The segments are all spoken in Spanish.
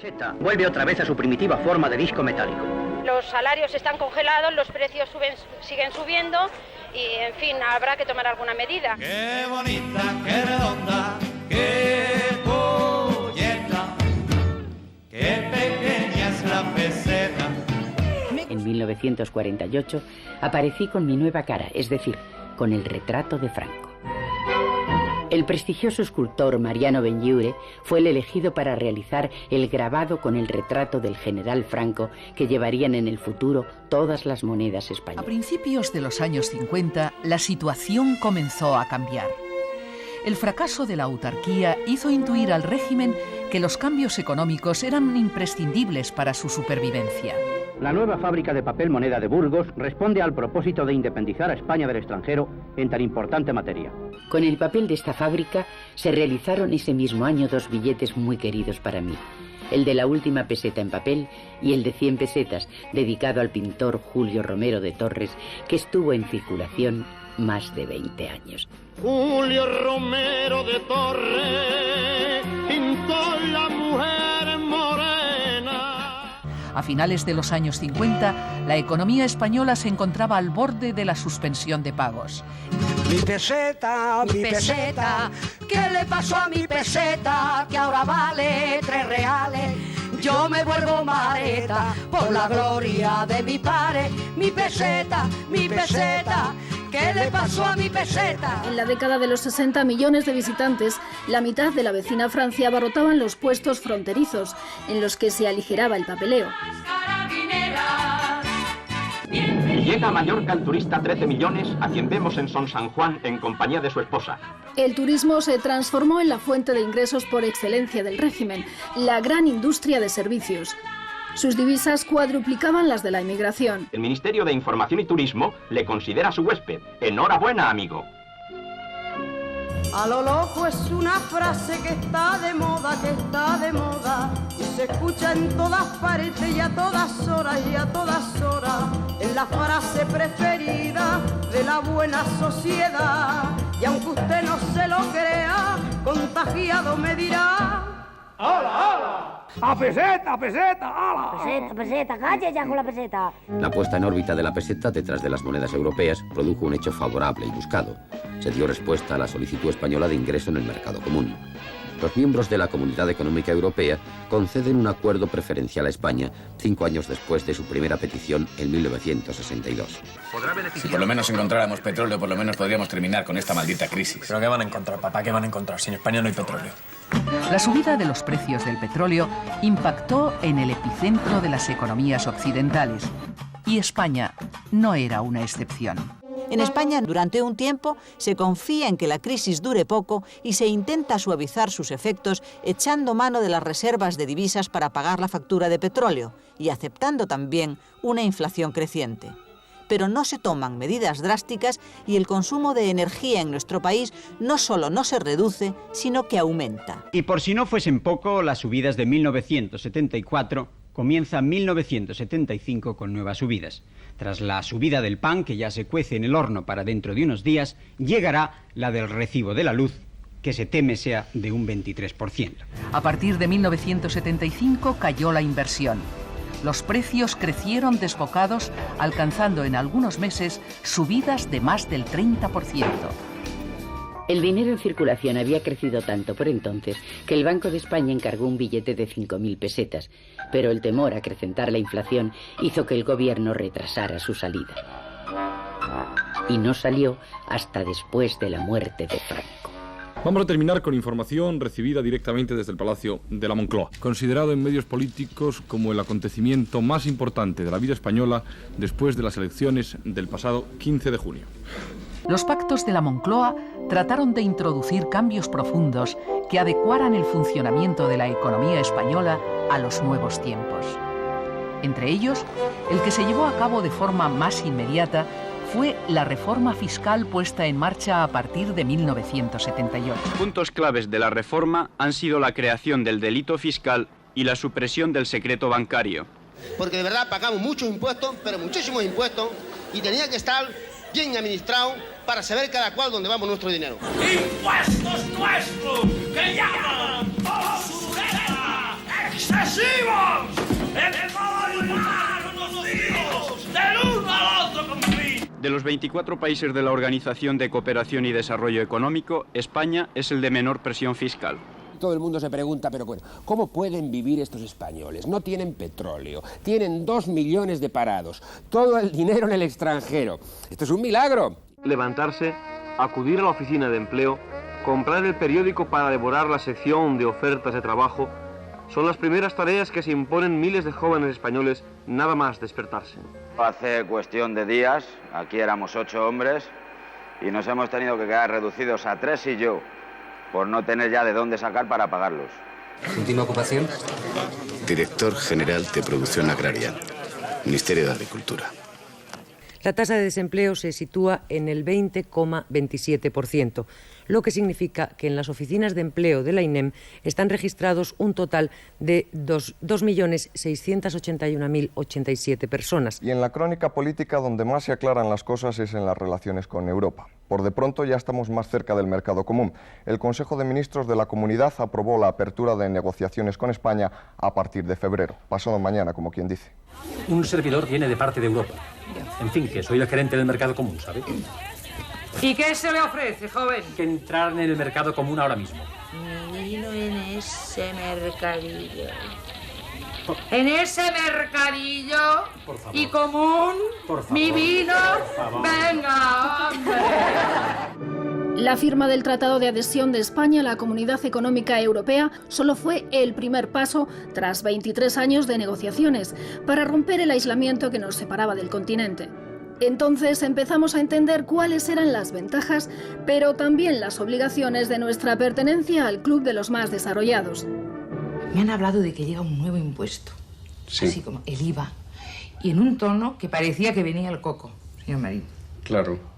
peseta vuelve otra vez a su primitiva forma de disco metálico. Los salarios están congelados, los precios siguen subiendo y, en fin, habrá que tomar alguna medida. ¡Qué bonita, qué redonda, qué polleta, qué pequeña es la peseta! En 1948 aparecí con mi nueva cara, es decir, con el retrato de Franco. El prestigioso escultor Mariano Benlliure fue el elegido para realizar el grabado con el retrato del general Franco que llevarían en el futuro todas las monedas españolas. A principios de los años 50, la situación comenzó a cambiar. El fracaso de la autarquía hizo intuir al régimen que los cambios económicos eran imprescindibles para su supervivencia. La nueva fábrica de papel moneda de Burgos responde al propósito de independizar a España del extranjero en tan importante materia. Con el papel de esta fábrica se realizaron ese mismo año dos billetes muy queridos para mí. El de la última peseta en papel y el de 100 pesetas, dedicado al pintor Julio Romero de Torres, que estuvo en circulación más de 20 años. Julio Romero de Torres pintó la mujer morena. A finales de los años 50, la economía española se encontraba al borde de la suspensión de pagos. Mi peseta, ¿qué le pasó a mi peseta? Que ahora vale 3 reales. Yo me vuelvo mareta por la gloria de mi padre. Mi peseta, ¿qué le pasó a mi peseta? En la década de los 60, millones de visitantes, la mitad de la vecina Francia, abarrotaban los puestos fronterizos, en los que se aligeraba el papeleo. Llega a Mallorca el turista 13 millones, a quien vemos en Son San Juan en compañía de su esposa. El turismo se transformó en la fuente de ingresos por excelencia del régimen, la gran industria de servicios. Sus divisas cuadruplicaban las de la inmigración. El Ministerio de Información y Turismo le considera su huésped. Enhorabuena, amigo. A lo loco es una frase que está de moda, y se escucha en todas partes y a todas horas, Es la frase preferida de la buena sociedad, y aunque usted no se lo crea, contagiado me dirá: ¡Hala, hala! ¡A peseta, hala! Peseta, calla ya con la peseta. La puesta en órbita de la peseta detrás de las monedas europeas produjo un hecho favorable y buscado. Se dio respuesta a la solicitud española de ingreso en el mercado común. Los miembros de la Comunidad Económica Europea conceden un acuerdo preferencial a España 5 años después de su primera petición en 1962. Si por lo menos encontráramos petróleo, por lo menos podríamos terminar con esta maldita crisis. ¿Pero qué van a encontrar, papá? ¿Qué van a encontrar? Si en España no hay petróleo. La subida de los precios del petróleo impactó en el epicentro de las economías occidentales. Y España no era una excepción. En España, durante un tiempo, se confía en que la crisis dure poco y se intenta suavizar sus efectos echando mano de las reservas de divisas para pagar la factura de petróleo y aceptando también una inflación creciente. Pero no se toman medidas drásticas y el consumo de energía en nuestro país no solo no se reduce, sino que aumenta. Y por si no fuesen poco, las subidas de 1974 comienza 1975 con nuevas subidas. Tras la subida del pan, que ya se cuece en el horno para dentro de unos días, llegará la del recibo de la luz, que se teme sea de un 23%. A partir de 1975 cayó la inversión. Los precios crecieron desbocados, alcanzando en algunos meses subidas de más del 30%. El dinero en circulación había crecido tanto por entonces que el Banco de España encargó un billete de 5.000 pesetas, pero el temor a acrecentar la inflación hizo que el gobierno retrasara su salida. Y no salió hasta después de la muerte de Franco. Vamos a terminar con información recibida directamente desde el Palacio de la Moncloa, considerado en medios políticos como el acontecimiento más importante de la vida española después de las elecciones del pasado 15 de junio. Los pactos de la Moncloa trataron de introducir cambios profundos que adecuaran el funcionamiento de la economía española a los nuevos tiempos. Entre ellos, el que se llevó a cabo de forma más inmediata fue la reforma fiscal puesta en marcha a partir de 1978. Puntos claves de la reforma han sido la creación del delito fiscal y la supresión del secreto bancario. Porque de verdad pagamos muchos impuestos, pero muchísimos impuestos, y tenía que estar bien administrado para saber cada cual dónde vamos nuestro dinero. ¡Impuestos nuestros! ¡Que llaman! ¡Basurera! ¡Sucesivos! ¡El del uno al otro con fin! De los 24 países de la Organización de Cooperación y Desarrollo Económico, España es el de menor presión fiscal. Todo el mundo se pregunta, pero bueno, ¿cómo pueden vivir estos españoles? No tienen petróleo, tienen 2 millones de parados, todo el dinero en el extranjero. Esto es un milagro. Levantarse, acudir a la oficina de empleo, comprar el periódico para devorar la sección de ofertas de trabajo, son las primeras tareas que se imponen miles de jóvenes españoles nada más despertarse. Hace cuestión de días, aquí éramos 8 hombres y nos hemos tenido que quedar reducidos a 3 y yo, por no tener ya de dónde sacar para pagarlos. ¿Última ocupación? Director General de Producción Agraria, Ministerio de Agricultura. La tasa de desempleo se sitúa en el 20,27%, lo que significa que en las oficinas de empleo de la INEM están registrados un total de 2.681.087 personas. Y en la crónica política donde más se aclaran las cosas es en las relaciones con Europa. Por de pronto ya estamos más cerca del mercado común. El Consejo de Ministros de la Comunidad aprobó la apertura de negociaciones con España a partir de febrero, pasado mañana, como quien dice. Un servidor viene de parte de Europa. En fin, que soy el gerente del mercado común, ¿sabe? ¿Y qué se le ofrece, joven? Que entrar en el mercado común ahora mismo. Mi vino en ese mercadillo. En ese mercadillo por favor. Y común, por favor. Mi vino, venga, hombre. La firma del Tratado de Adhesión de España a la Comunidad Económica Europea solo fue el primer paso tras 23 años de negociaciones para romper el aislamiento que nos separaba del continente. Entonces empezamos a entender cuáles eran las ventajas, pero también las obligaciones de nuestra pertenencia al club de los más desarrollados. Me han hablado de que llega un nuevo impuesto, sí. Así como el IVA, y en un tono que parecía que venía el coco, señor Marín. Claro.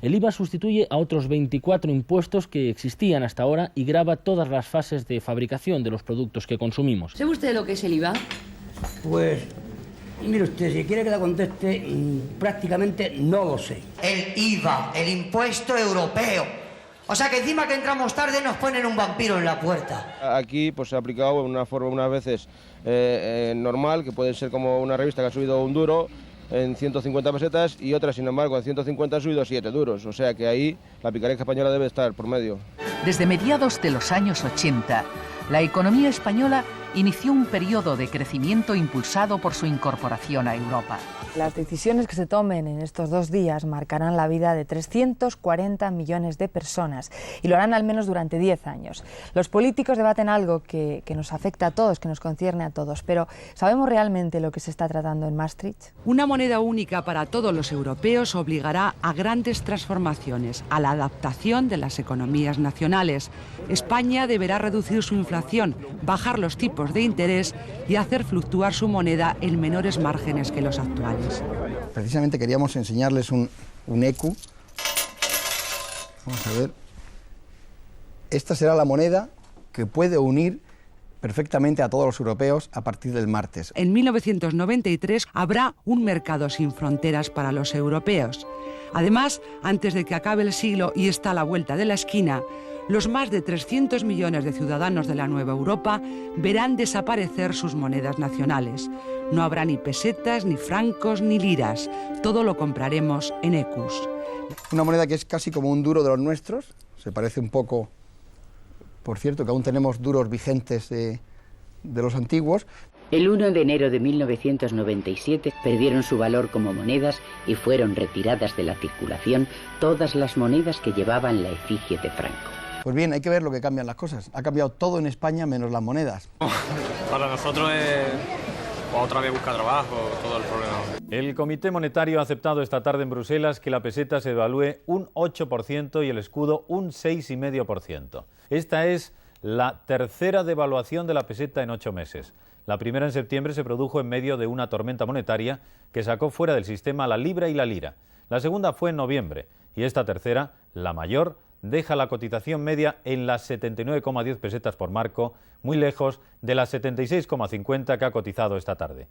El IVA sustituye a otros 24 impuestos que existían hasta ahora y grava todas las fases de fabricación de los productos que consumimos. ¿Sabe usted lo que es el IVA? Pues, mire usted, si quiere que la conteste, prácticamente no lo sé. El IVA, el impuesto europeo. O sea que encima que entramos tarde nos ponen un vampiro en la puerta. Aquí pues se ha aplicado de una forma unas veces normal, que puede ser como una revista que ha subido un duro en 150 pesetas y otra, sin embargo, en 150 ha subido 7 duros. O sea que ahí la picaresca española debe estar por medio. Desde mediados de los años 80, la economía española inició un periodo de crecimiento impulsado por su incorporación a Europa. Las decisiones que se tomen en estos 2 días marcarán la vida de 340 millones de personas y lo harán al menos durante 10 años. Los políticos debaten algo que nos afecta a todos, que nos concierne a todos, pero ¿sabemos realmente lo que se está tratando en Maastricht? Una moneda única para todos los europeos obligará a grandes transformaciones, a la adaptación de las economías nacionales. España deberá reducir su inflación, bajar los tipos de interés y hacer fluctuar su moneda en menores márgenes que los actuales. Precisamente queríamos enseñarles un ECU. Vamos a ver. Esta será la moneda que puede unir perfectamente a todos los europeos a partir del martes. En 1993 habrá un mercado sin fronteras para los europeos. Además, antes de que acabe el siglo y está a la vuelta de la esquina, los más de 300 millones de ciudadanos de la nueva Europa verán desaparecer sus monedas nacionales. No habrá ni pesetas, ni francos, ni liras. Todo lo compraremos en ecus. Una moneda que es casi como un duro de los nuestros. Se parece un poco, por cierto, que aún tenemos duros vigentes de los antiguos. El 1 de enero de 1997 perdieron su valor como monedas y fueron retiradas de la circulación todas las monedas que llevaban la efigie de Franco. Pues bien, hay que ver lo que cambian las cosas. Ha cambiado todo en España menos las monedas. Para nosotros es otra vez buscar trabajo, todo el problema. El Comité Monetario ha aceptado esta tarde en Bruselas que la peseta se devalúe un 8% y el escudo un 6,5%. Esta es la tercera devaluación de la peseta en 8 meses. La primera en septiembre se produjo en medio de una tormenta monetaria que sacó fuera del sistema la libra y la lira. La segunda fue en noviembre y esta tercera, la mayor, deja la cotización media en las 79,10 pesetas por marco, muy lejos de las 76,50 que ha cotizado esta tarde.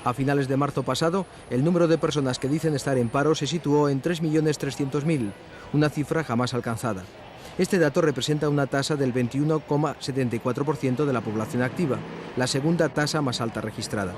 A finales de marzo pasado, el número de personas que dicen estar en paro se situó en 3.300.000, una cifra jamás alcanzada. Este dato representa una tasa del 21,74% de la población activa, la segunda tasa más alta registrada.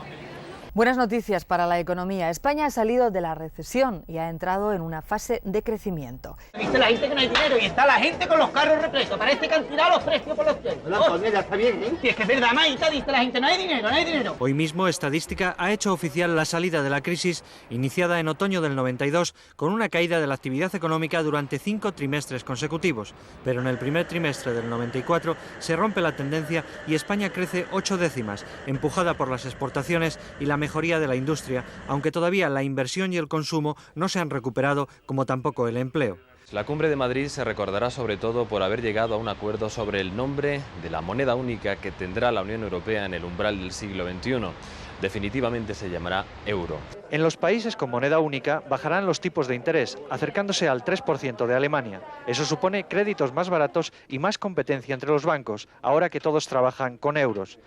Buenas noticias para la economía. España ha salido de la recesión y ha entrado en una fase de crecimiento. Dice la gente que no hay dinero y está la gente con los carros repletos. Parece que han tirado los precios por los cielos. Antonio, ya está bien, ¿eh? Si es que es verdad, Maita, dice la gente, no hay dinero, no hay dinero. Hoy mismo Estadística ha hecho oficial la salida de la crisis iniciada en otoño del 92 con una caída de la actividad económica durante 5 trimestres consecutivos. Pero en el primer trimestre del 94 se rompe la tendencia y España crece 8 décimas, empujada por las exportaciones y la mejoría de la industria, aunque todavía la inversión y el consumo no se han recuperado, como tampoco el empleo. La cumbre de Madrid se recordará sobre todo por haber llegado a un acuerdo sobre el nombre de la moneda única que tendrá la Unión Europea en el umbral del siglo XXI. Definitivamente se llamará euro. En los países con moneda única bajarán los tipos de interés, acercándose al 3% de Alemania. Eso supone créditos más baratos y más competencia entre los bancos, ahora que todos trabajan con euros.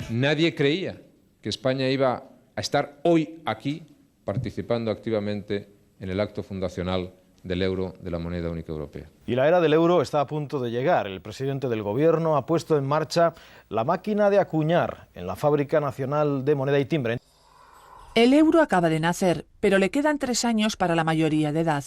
Nadie creía que España iba a estar hoy aquí participando activamente en el acto fundacional del euro, de la moneda única europea. Y la era del euro está a punto de llegar. El presidente del gobierno ha puesto en marcha la máquina de acuñar en la Fábrica Nacional de Moneda y Timbre. El euro acaba de nacer, pero le quedan 3 años para la mayoría de edad.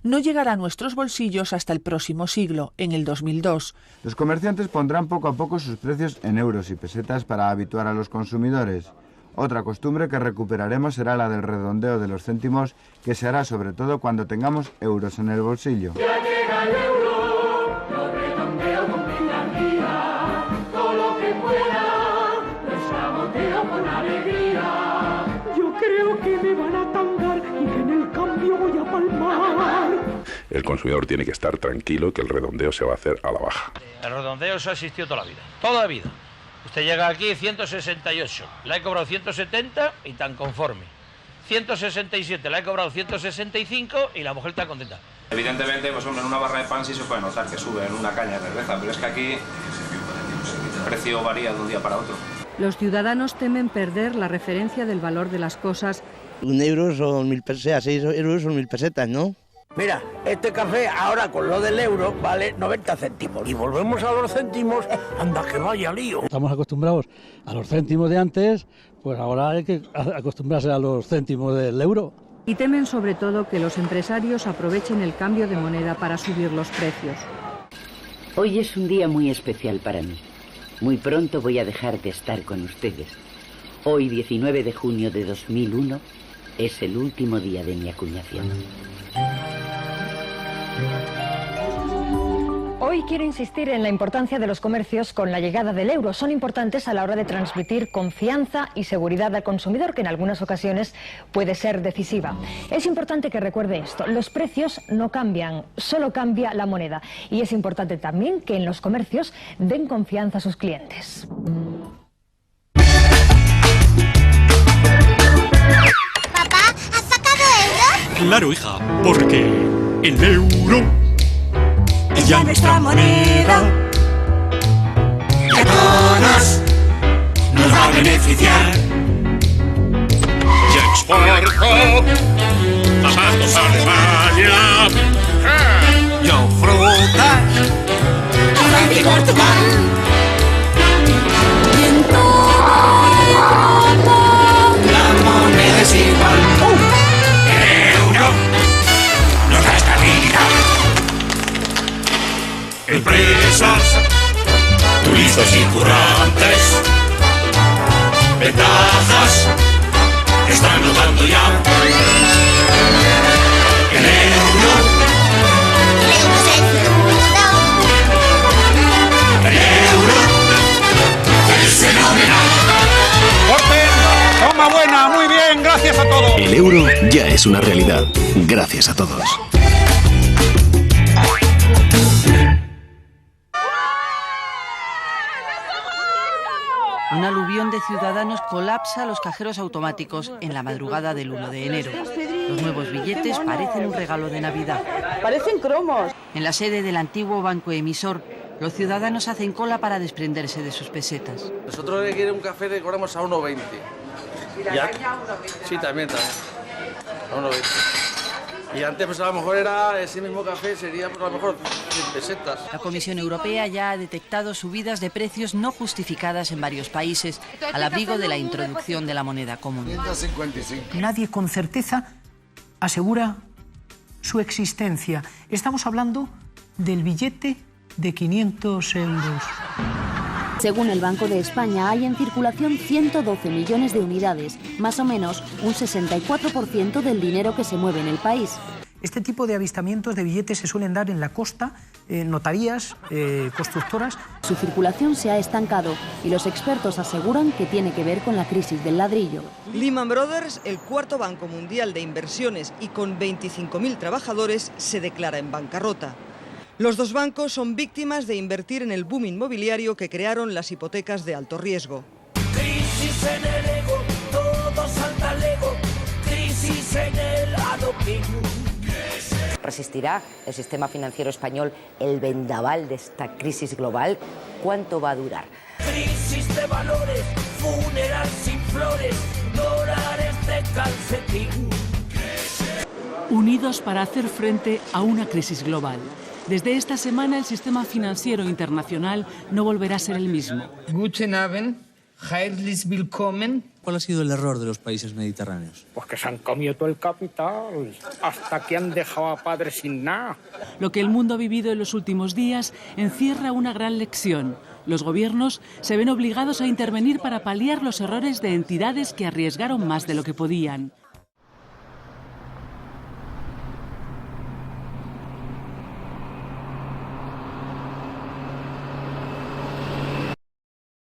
No llegará a nuestros bolsillos hasta el próximo siglo, en el 2002. Los comerciantes pondrán poco a poco sus precios en euros y pesetas para habituar a los consumidores. Otra costumbre que recuperaremos será la del redondeo de los céntimos, que se hará sobre todo cuando tengamos euros en el bolsillo. Ya llega el euro, lo redondeo con picardía, todo lo que pueda, lo saboteo con alegría. Yo creo que me van a tangar y que en el cambio voy a palmar. El consumidor tiene que estar tranquilo que el redondeo se va a hacer a la baja. El redondeo eso ha existido toda la vida, toda la vida. Usted llega aquí 168, la he cobrado 170 y tan conforme. 167, la he cobrado 165 y la mujer está contenta. Evidentemente, pues hombre, en una barra de pan sí se puede notar que sube en una caña de cerveza, pero es que aquí el precio varía de un día para otro. Los ciudadanos temen perder la referencia del valor de las cosas. 1 euro son 1000 pesetas, 6 euros son 1000 pesetas, ¿no? Mira, este café ahora con lo del euro vale 90 céntimos. Y volvemos a los céntimos, anda que vaya lío. Estamos acostumbrados a los céntimos de antes, pues ahora hay que acostumbrarse a los céntimos del euro. Y temen sobre todo que los empresarios aprovechen el cambio de moneda para subir los precios. Hoy es un día muy especial para mí. Muy pronto voy a dejar de estar con ustedes. Hoy, 19 de junio de 2001, es el último día de mi acuñación. Hoy quiero insistir en la importancia de los comercios con la llegada del euro. Son importantes a la hora de transmitir confianza y seguridad al consumidor, que en algunas ocasiones puede ser decisiva. Es importante que recuerde esto: los precios no cambian, solo cambia la moneda. Y es importante también que en los comercios den confianza a sus clientes. ¿Papá, has sacado euros? Claro, hija, porque el euro es ya nuestra moneda y a todos nos va a beneficiar. Yo exporto zapatos a Alemania, yo fruta a Francia y Portugal, y en todo Europa la moneda es igual. El euro nos da estabilidad. Empresas, turistas y currantes, ventajas están notando ya. El euro es el futuro. El euro es fenomenal. ¡Corten! ¡Toma buena! Muy bien, gracias a todos. El euro ya es una realidad. Gracias a todos. Un aluvión de ciudadanos colapsa los cajeros automáticos en la madrugada del 1 de enero. Los nuevos billetes parecen un regalo de Navidad. Parecen cromos. En la sede del antiguo banco emisor, Los ciudadanos hacen cola para desprenderse de sus pesetas. Nosotros que queremos un café le cobramos a 1,20. ¿Y la caña a 1,20? Sí, también. A 1,20. Y antes pues a lo mejor era ese mismo café, sería pues, a lo mejor 100 pesetas. La Comisión Europea ya ha detectado subidas de precios no justificadas en varios países, al abrigo de la introducción de la moneda común. 155. Nadie con certeza asegura su existencia. Estamos hablando del billete de 500 euros. Según el Banco de España, hay en circulación 112 millones de unidades, más o menos un 64% del dinero que se mueve en el país. Este tipo de avistamientos de billetes se suelen dar en la costa, en notarías, constructoras. Su circulación se ha estancado y los expertos aseguran que tiene que ver con la crisis del ladrillo. Lehman Brothers, el cuarto banco mundial de inversiones y con 25.000 trabajadores, se declara en bancarrota. Los dos bancos son víctimas de invertir en el boom inmobiliario que crearon las hipotecas de alto riesgo. Crisis en el ego, todo salta al ego, crisis en el adopting. ¿Resistirá el sistema financiero español el vendaval de esta crisis global? ¿Cuánto va a durar? Crisis de valores, funeral sin flores, dólares de calcetín. Unidos para hacer frente a una crisis global. Desde esta semana el sistema financiero internacional no volverá a ser el mismo. Guten Abend, herzlich willkommen. ¿Cuál ha sido el error de los países mediterráneos? Pues que se han comido todo el capital, hasta que han dejado a padres sin nada. Lo que el mundo ha vivido en los últimos días encierra una gran lección. Los gobiernos se ven obligados a intervenir para paliar los errores de entidades que arriesgaron más de lo que podían.